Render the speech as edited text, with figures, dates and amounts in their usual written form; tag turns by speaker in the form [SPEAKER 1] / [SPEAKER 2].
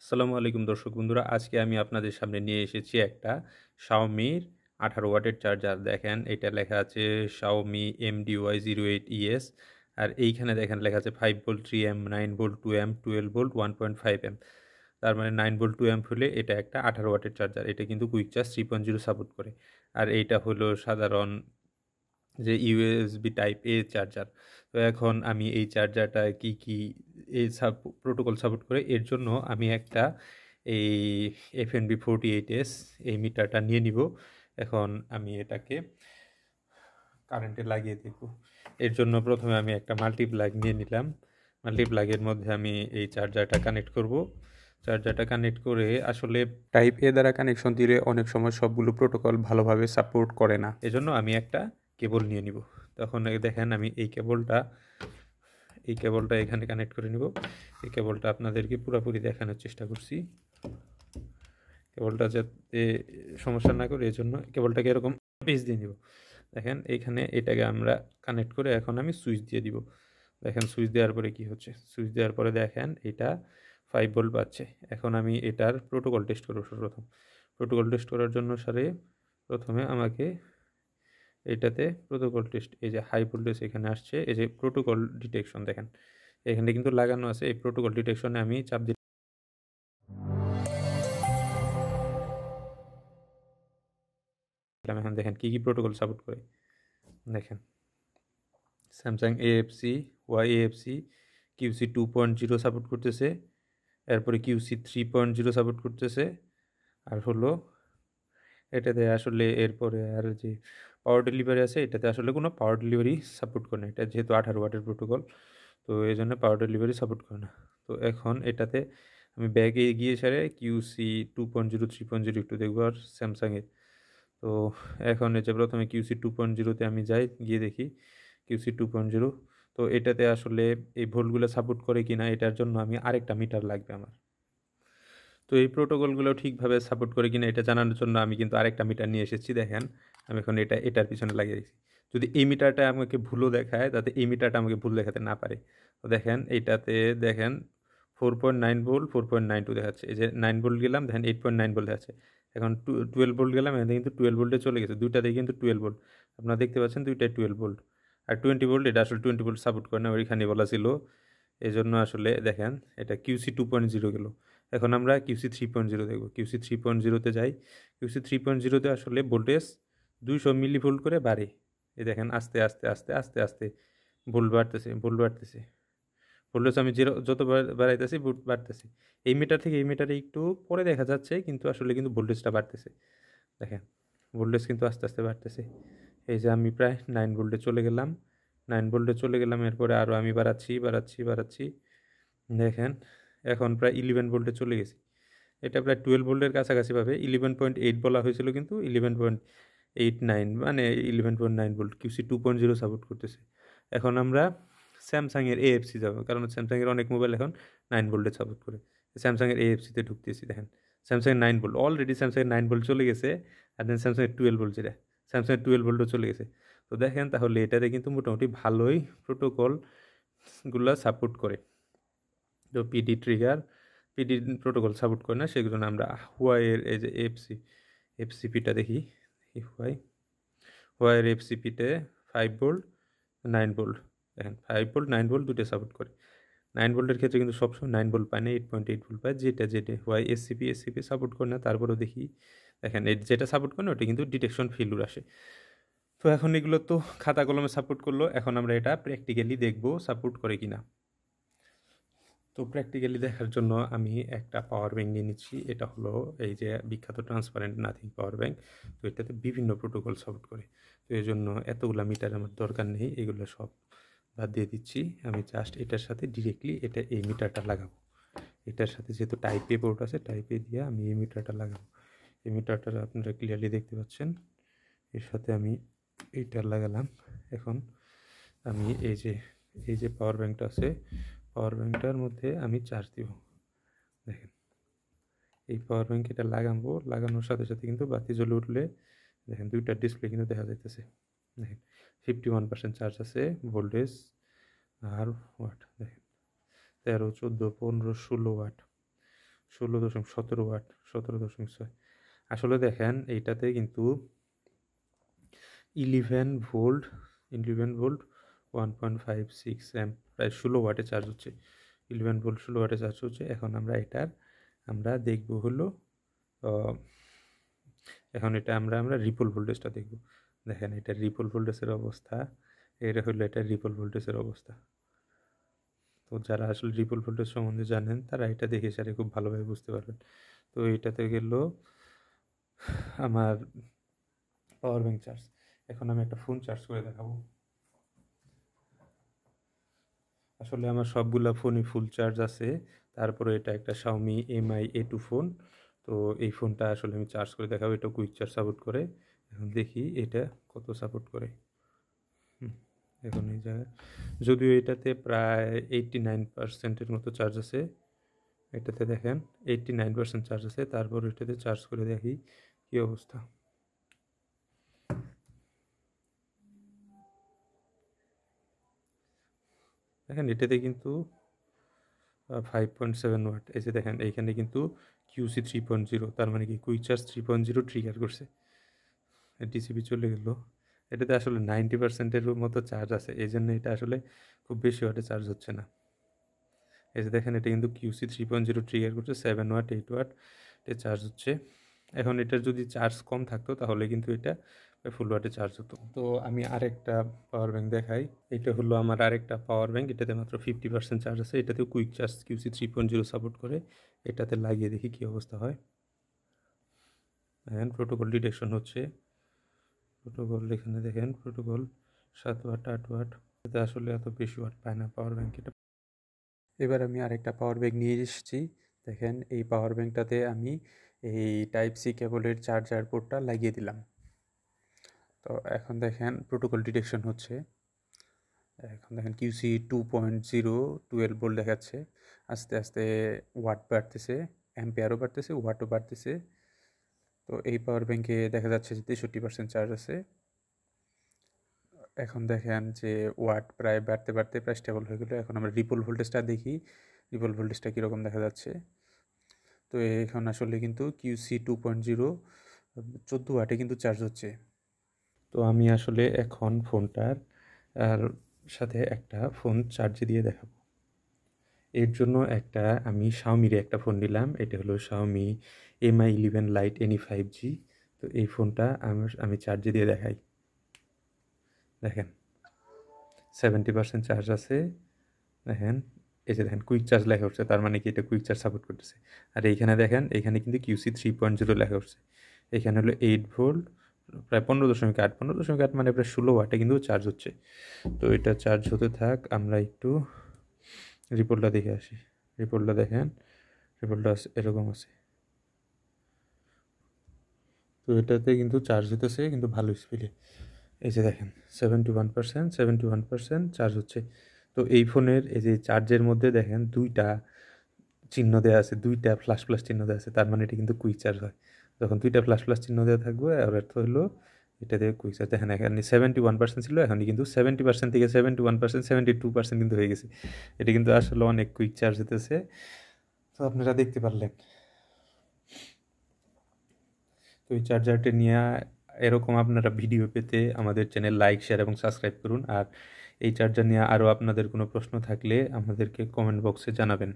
[SPEAKER 1] আসসালামু আলাইকুম দর্শক বন্ধুরা, আজকে আমি আপনাদের সামনে নিয়ে এসেছি একটা Xiaomi 18 ওয়াটের চার্জার। দেখেন এটা লেখা আছে Xiaomi MDY08ES, আর এইখানে দেখেন লেখা আছে 5 volt 3 amp, 9 volt 2 amp, 12 volt 1.5 amp. তার মানে 9 ভোল্ট 2 অ্যাম্প হলে এটা একটা 18 ওয়াটের চার্জার। এটা কিন্তু কুইক চার্জ 3.0 সাপোর্ট করে। আর এইটা হলো সাধারণ যে ইউএসবি টাইপ এ চার্জার। তো এখন আমি এই চার্জারটা কি এই প্রোটোকল সাপোর্ট করে এর জন্য আমি একটা এই FNB48S এই মিটারটা নিয়ে নিব। এখন আমি এটাকে কারেন্টে লাগিয়ে দেব। এর জন্য প্রথমে আমি একটা মাল্টিপ্লাগ নিয়ে নিলাম। মাল্টিপ্লাগের মধ্যে আমি এই চার্জারটা কানেক্ট করব। চার্জারটা কানেক্ট করে আসলে টাইপ এ দ্বারা কানেকশন দিলে অনেক সময় সবগুলো প্রোটোকল ভালোভাবে সাপোর্ট করে না, এজন্য আমি একটা কেবল নিয়ে নিব। তখন দেখেন আমি এই কেবলটা এখানে কানেক্ট করে নিব। এই কেবলটা আপনাদেরকে পুরোপুরি দেখানোর চেষ্টা করছি, কেবলটা যাতে সমস্যা না করে এই জন্য কেবলটাকে এরকম পিস দিয়ে নিব। দেখেন এইখানে এটাকে আমরা কানেক্ট করে এখন আমি সুইচ দিয়ে দিব। দেখেন সুইচ দেওয়ার পরে কি হচ্ছে, সুইচ দেওয়ার পরে দেখেন এটা 5 ভোল্ট পাচ্ছে। এখন আমি এটার প্রোটোকল টেস্ট করব। সর্বপ্রথম প্রোটোকল টেস্ট করার জন্য প্রথমে আমাকে এইটাতে প্রোটোকল টেস্ট, এই যে হাই ভোল্টেজ এখানে আসছে, এই যে প্রোটোকল ডিটেকশন দেখেন এখানে কিন্তু লাগানো আছে। এই প্রোটোকল ডিটেকশনে আমি চাপ দিলাম। এখন দেখেন কি প্রোটোকল সাপোর্ট করে। দেখেন Samsung AFC, YAFC, QC 2.0 support করতেছে, এরপরে QC 3.0 সাপোর্ট করতেছে। আর হলো এটাতে আসলে এরপরে আর যে পাওয়ার ডেলিভারি আছে, এটাতে আসলে কোনো পাওয়ার ডেলিভারি সাপোর্ট করে না। এটা যেহেতু 18 ওয়াটের প্রোটোকল, তো এই জন্য পাওয়ার ডেলিভারি সাপোর্ট করে না। তো এখন এটাতে আমি ব্যাগে গিয়ে সারে QC 2.0 3.0 একটু দেখবো আর স্যামসাংয়ের। তো এখন এই যে প্রথমে QC 2.0-তে আমি যাই, গিয়ে দেখি QC 2.0। তো এটাতে আসলে এই ভোল্টগুলো সাপোর্ট করে কিনা এটার জন্য আমি আরেকটা মিটার লাগবে আমার। তো এই প্রোটোকলগুলো ঠিকভাবে সাপোর্ট করে কিনা এটা জানানোর জন্য আমি কিন্তু আরেকটা মিটার নিয়ে এসেছি। দেখেন আমি এখন এটার পিছনে লাগিয়ে দিয়েছি। যদি এই মিটারটা আমাকে ভুলও দেখায়, তাতে এই মিটারটা আমাকে ভুল দেখাতে না পারে। তো দেখেন এইটাতে দেখেন 4.9 ভোল্ট 4.92 দেখাচ্ছে। এই যে 9 ভোল্ট গেলাম, দেখেন 8.9 ভোল্ট দেখাচ্ছে। এখন 12 ভোল্ট গেলাম, এখানে কিন্তু 12 ভোল্টে চলে গেছে। দুইটাতেই কিন্তু 12 ভোল্ট, আপনারা দেখতে পাচ্ছেন দুইটাই 12 ভোল্ট। আর 20 ভোল্ট, এটা আসলে 20 ভোল্ট সাপোর্ট করে না, ওইখানে বলা ছিল। এই জন্য আসলে দেখেন এটা QC 2.0 গেল। এখন আমরা QC 3.0 দেখব। QC 3.0-তে যাই। QC 3.0-তে আসলে ভোল্টেজ 200 মিলিভোল্ট করে বাড়ে। এই দেখেন আস্তে আস্তে আস্তে আস্তে আস্তে ভোল্ট বাড়তেছে, ভোল্ট বাড়তেছে। ভোল্টেজ আমি যত বাড়াইতেছি ভোল্ট বাড়তেছে। এই মিটার থেকে এই মিটারে একটু পরে দেখা যাচ্ছে, কিন্তু আসলে কিন্তু ভোল্টেজটা বাড়তেছে। দেখেন ভোল্টেজ কিন্তু আস্তে আস্তে বাড়তেছে। এই যে আমি প্রায় 9 ভোল্টে চলে গেলাম, 9 ভোল্টে চলে গেলাম। এরপরে আরও আমি বাড়াচ্ছি বাড়াচ্ছি বাড়াচ্ছি। দেখেন এখন প্রায় 11 ভোল্টে চলে গেছি। এটা প্রায় 12 ভোল্টের কাছাকাছি পাবে। 11.8 বলা হয়েছিল, কিন্তু 11.89 মানে 11.9 ভোল্ট। QC 2.0 সাপোর্ট করতেছে। এখন আমরা স্যামসাংয়ের AFC যাব, কারণ স্যামসাংয়ের অনেক মোবাইল এখন 9 ভোল্টে সাপোর্ট করে। স্যামসাংয়ের AFC-তে ঢুকতেছি। দেখেন স্যামসাংয়ের 9 ভোল্ট, অলরেডি স্যামসাংয়ের 9 ভোল্ট চলে গেছে। আর দেন স্যামসাংয়ের 12 ভোল্ট, যেটা স্যামসাংয়ের 12 ভোল্টও চলে গেছে। তো দেখেন তাহলে এটাতে কিন্তু মোটামুটি ভালোই প্রোটোকলগুলো সাপোর্ট করে। তো পিডি প্রোটোকল সাপোর্ট করে না, সেগুলো আমরা হুয়াইয়ের এই যে এফসিপিটা দেখি। হুয়াইয়ের এফসিপিতে 5 ভোল্ট 9 ভোল্ট, দেখেন 5 ভোল্ট 9 ভোল্ট দুটো সাপোর্ট করে। 9 ভোল্টের ক্ষেত্রে কিন্তু সবসময় 9 ভোল্ট পায় না, 8.8 ভোল্ট পায়। যেটা হুয়াই এসসিপি সাপোর্ট করে না, তারপরেও দেখি দেখেন যেটা সাপোর্ট করে না ওটা কিন্তু ডিটেকশন ফেলিউর আসে। তো এখন এগুলো তো খাতা কলমে সাপোর্ট করলো, এখন আমরা এটা প্র্যাকটিক্যালি দেখব সাপোর্ট করে কিনা। তো প্র্যাকটিক্যালি দেখার জন্য আমি একটা পাওয়ার ব্যাঙ্ক নিয়ে নিচ্ছি। এটা হলো এই যে বিখ্যাত ট্রান্সপারেন্ট নাথিং পাওয়ার ব্যাঙ্ক। তো এটাতে বিভিন্ন প্রোটোকল সাপোর্ট করে। তো এই জন্য এতগুলো মিটার আমার দরকার নেই, এগুলো সব বাদ দিয়ে দিচ্ছি। আমি জাস্ট এটার সাথে ডিরেক্টলি এই মিটারটা লাগাবো। এটার সাথে যেহেতু টাইপ এ পোর্ট আছে, টাইপ এ দিয়ে আমি এই মিটারটা লাগাবো। এই মিটারটা আপনারা ক্লিয়ারলি দেখতে পাচ্ছেন। এর সাথে আমি এইটা লাগালাম। এখন আমি এই যে পাওয়ার ব্যাঙ্কটা আছে, পাওয়ার ব্যাঙ্কটার মধ্যে আমি চার্জ দিব। দেখেন এই পাওয়ার ব্যাঙ্ক এটা লাগাবো, লাগানোর সাথে সাথে কিন্তু বাতি জ্বলে উঠলে দেখেন দুইটা ডিসপ্লে কিন্তু দেখা যাইতেছে। দেখেন 51% চার্জ আছে, ভোল্টেজ আর ওয়াট দেখেন 13, 14, 15, 16 ওয়াট। 16.17 ওয়াট, 17.6। আসলে দেখেন এইটাতে কিন্তু 11 ভোল্ট 1.56 অ্যাম্প, প্রায় 16 ওয়াটে চার্জ হচ্ছে। 11 ভোল্ট 16 ওয়াটে চার্জ হচ্ছে। এখন আমরা দেখব হলো এখন এটা আমরা রিপল ভোল্টেজটা দেখব। দেখেন এটা রিপল ভোল্টেজের অবস্থা, এটা রিপল ভোল্টেজের অবস্থা। তো যারা আসলে রিপল ভোল্টেজ সম্বন্ধে জানেন তারা এটা দেখে সারে খুব ভালোভাবে বুঝতে পারবেন। তো এটাতে গেল আমার পাওয়ার ব্যাংক চার্জ। এখন আমি একটা ফোন চার্জ করে দেখাবো। আসলে আমার সবগুলা ফোনই ফুল চার্জ আছে। তারপরে এটা একটা Xiaomi Mi A2 ফোন। তো এই ফোনটা আসলে আমি চার্জ করে দেখাবো। এটা কুইক চার্জ সাপোর্ট করে। এখন দেখি এটা কত সাপোর্ট করে। এখন এই জায়গায় যদিও এটাতে প্রায় 89% মতো চার্জ আছে। এটাতে দেখেন 89% চার্জ আছে। তারপর এটাতে চার্জ করে দেখি কি অবস্থা। দেখেন এটাতে কিন্তু 5.7 ওয়াট। এই যে দেখেন এইখানে কিন্তু QC 3.0, তার মানে কি কুইক চার্জ 3.0 ট্রিগার করছে। ডিসিবি চলে গেল। এটাতে আসলে 90%-এর মতো চার্জ আছে, এই জন্য এটা আসলে খুব বেশি ওয়াটে চার্জ হচ্ছে না। এই যে দেখেন এটা কিন্তু QC 3.0 ট্রিগার করছে, 7 ওয়াট 8 ওয়াটে চার্জ হচ্ছে। এখন এটার যদি চার্জ কম থাকতো তাহলে কিন্তু এটা ফুল ওয়াটে চার্জ হতো। তো আমি আরেকটা পাওয়ার ব্যাংক দেখাই। এটা হলো আমার আরেকটা পাওয়ার ব্যাংক। এটাতে মাত্র 50% চার্জ আছে। এটাতেও কুইক চার্জ QC 3.0 সাপোর্ট করে। এটাতে লাগিয়ে দেখি কী অবস্থা হয়। দেখেন প্রোটোকল ডিটেকশন হচ্ছে। প্রোটোকল এখানে দেখেন প্রোটোকল 7 ওয়াট 8 ওয়াট। এতে আসলে এত বেশি ওয়াট পায় না পাওয়ার ব্যাংক। এটা এবার আমি আরেকটা পাওয়ার ব্যাংক নিয়ে এসেছি। দেখেন এই পাওয়ার ব্যাংকটাতে আমি এই টাইপ সি কেবলের চার্জার পোর্টটা লাগিয়ে দিলাম। তো এখন দেখেন প্রোটোকল ডিটেকশন হচ্ছে। এখন দেখেন QC 2.0 12 ভোল্ট দেখাচ্ছে। আস্তে আস্তে ওয়াট বাড়তেছে, অ্যাম্পিয়ারও বাড়তেছে, ওয়াটও বাড়তেছে। তো এই পাওয়ার ব্যাংকে দেখা যাচ্ছে যে 63% চার্জ আছে। এখন দেখেন যে ওয়াট প্রায় বাড়তে বাড়তে প্রায় স্টেবল হয়ে গেলো। এখন আমরা রিপল ভোল্টেজটা দেখি, রিপল ভোল্টেজটা কীরকম দেখা যাচ্ছে। তো এখন আসলে কিন্তু QC 2.0 14 ওয়াটে কিন্তু চার্জ হচ্ছে। তো আমি আসলে এখন ফোনটার সাথে একটা ফোন চার্জে দিয়ে দেখাবো। এর জন্য আমি Xiaomi-র একটা ফোন নিলাম। এটা হলো Xiaomi Mi 11 Lite NE 5G। তো এই ফোনটা আমি চার্জে দিয়ে দেখাই। দেখেন 70% চার্জ আছে। দেখেন এই যে দেখেন কুইক চার্জ লেখা উঠছে, তার মানে কি এটা কুইক চার্জ সাপোর্ট করতেছে। আর এইখানে দেখেন এখানে কিন্তু QC 3.0 লেখা উঠছে। এখানে হলো 8 ভোল্ট প্রায় 15.8 15.8 মানে প্রায় 16 ওয়াটে কিন্তু চার্জ হচ্ছে। তো এটা চার্জ হতে থাক, আমরা একটু রিপোর্টটা দেখে আসি। রিপোর্টটা দেখেন, রিপোর্টটা এরকম আছে। তো এটাতে কিন্তু চার্জ হতেছে কিন্তু ভালো স্পিডে। এই যে দেখেন 71% চার্জ হচ্ছে। তো এই ফোনের এই যে চার্জের মধ্যে দেখেন 2টা চিহ্ন দেওয়া আছে, 2টা প্লাস প্লাস চিহ্ন দেওয়া আছে, তার মানে এটা কিন্তু কুইক চার্জ হয়। যখন 2টা প্লাস প্লাস চিহ্ন দেওয়া থাকবে আর অর্থ হলো এটা দিয়ে কুইক চার্জ। দেখেন এখানে 71% ছিল, এখন কিন্তু 70% থেকে 71% 72% কিন্তু হয়ে গেছে। এটা কিন্তু আসলে অনেক কুইক চার্জ হতেছে। তো আপনারা দেখতে পারলেন। তো এই চার্জারটি নিয়ে এরকম আপনারা ভিডিও পেতে আমাদের চ্যানেল লাইক শেয়ার এবং সাবস্ক্রাইব করুন। আর এই চার্জার নিয়ে আরও আপনাদের কোনো প্রশ্ন থাকলে আমাদেরকে কমেন্ট বক্সে জানাবেন।